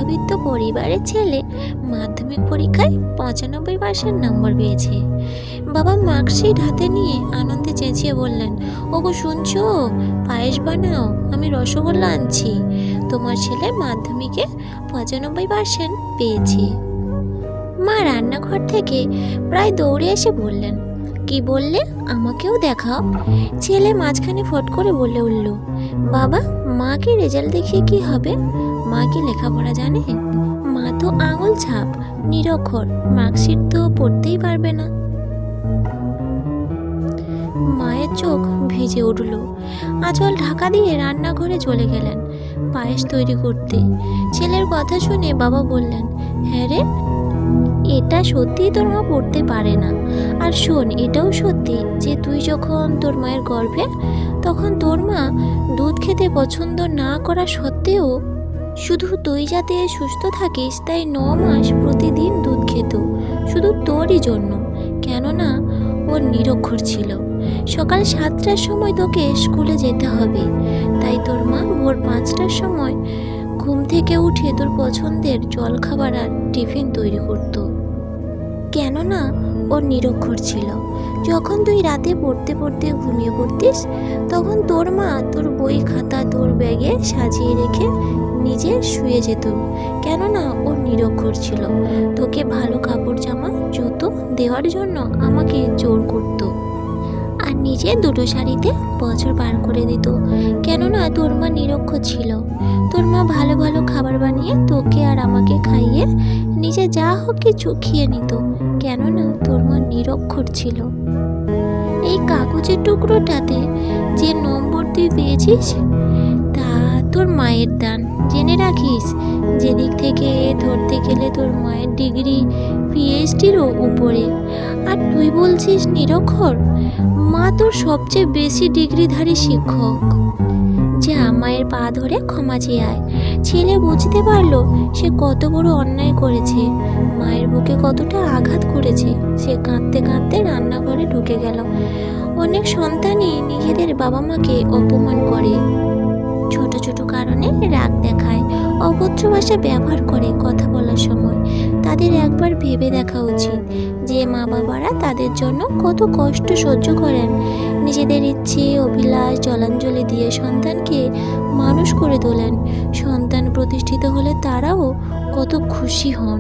মধ্যবিত্ত পরিবারের ছেলে মাধ্যমিক পরীক্ষায় 95% নম্বর পেয়েছে। বাবা মার্কশিট হাতে নিয়ে আনন্দে চেঁচিয়ে বললেন, ওগো শুনছো, পায়েস বানাও, আমি রসগোল্লা আনছি, তোমার ছেলে মাধ্যমিকে 95% পেয়েছে। মা রান্নাঘর থেকে প্রায় দৌড়ে এসে বললেন, কি বললে, আমাকেও দেখাও। ছেলে মাঝখানে ফট করে বলে উঠল, বাবা, মাকে রেজাল্ট দেখিয়ে কি হবে? মা কি লেখাপড়া জানে? মা তো আঙুল ছাপ, নিরক্ষর, মার্কশিট তো পড়তেই পারবে না। মায়ের চোখ ভিজে উঠল। আঁচল ঢাকা দিয়ে রান্নাঘরে চলে গেলেন পায়েস তৈরি করতে। ছেলের কথা শুনে বাবা বললেন, হ্যাঁ রে, এটা সত্যি তোর মা পড়তে পারে না। আর শোন, এটাও সত্যি যে তুই যখন তোর মায়ের গর্ভে, তখন তোর মা দুধ খেতে পছন্দ না করা সত্ত্বেও শুধু তুই যাতে সুস্থ থাকিস তাই 9 মাস প্রতিদিন দুধ খেত, শুধু তোরই জন্য, কেননা ওর নিরক্ষর ছিল। সকাল 7টার সময় তোকে স্কুলে যেতে হবে, তাই তোর মা ভোর 5টার সময় ঘুম থেকে উঠে তোর পছন্দের জলখাবার আর টিফিন তৈরি করতো, কেননা ওর নিরক্ষর ছিল। যখন তুই রাতে পড়তে পড়তে ঘুমিয়ে পড়তিস, তখন তোর মা তোর বই খাতা তোর ব্যাগে সাজিয়ে রেখে নিজে শুয়ে যেত, কেননা ওর নিরক্ষর ছিল। তোকে ভালো কাপড় জামা জুতো দেওয়ার জন্য আমাকে জোর করত, আর নিজে দুটো শাড়িতে বছর পার করে দিত, কেননা তোর মা নিরক্ষর ছিল। তোর মা ভালো ভালো খাবার বানিয়ে তোকে আর আমাকে খাইয়ে নিজে যা হোক কিছু খেয়ে নিত, কেননা তোর মা নিরক্ষর ছিল। এই কাগজের টুকরোটাতে যে নম্বর তুই পেয়েছিস তা তোর মায়ের দান, জেনে রাখিস। যেদিক থেকে ধরতে গেলে তোর মায়ের ডিগ্রি পিএইচডিরও উপরে, আর তুই বলছিস নিরক্ষর। মা তোর সবচেয়ে বেশি ডিগ্রিধারী শিক্ষক। যা, মায়ের পা ধরে ক্ষমা চেয়ে আয়। ছেলে বুঝতে পারলো সে কত বড় অন্যায় করেছে, মায়ের বুকে কতটা আঘাত করেছে। সে কাঁদতে কাঁদতে রান্নাঘরে ঢুকে গেল। অনেক সন্তানই নিজেদের বাবা মাকে অপমান করে, ছোট ছোট কারণে রাগ দেখায়, অভদ্র ভাষা ব্যবহার করে কথা বলার সময়। তাদের একবার ভেবে দেখা উচিত যে মা বাবারা তাদের জন্য কত কষ্ট সহ্য করেন, নিজেদের ইচ্ছে অভিলাষ জলাঞ্জলি দিয়ে সন্তানকে মানুষ করে তোলেন। সন্তান প্রতিষ্ঠিত হলে তারাও কত খুশি হন।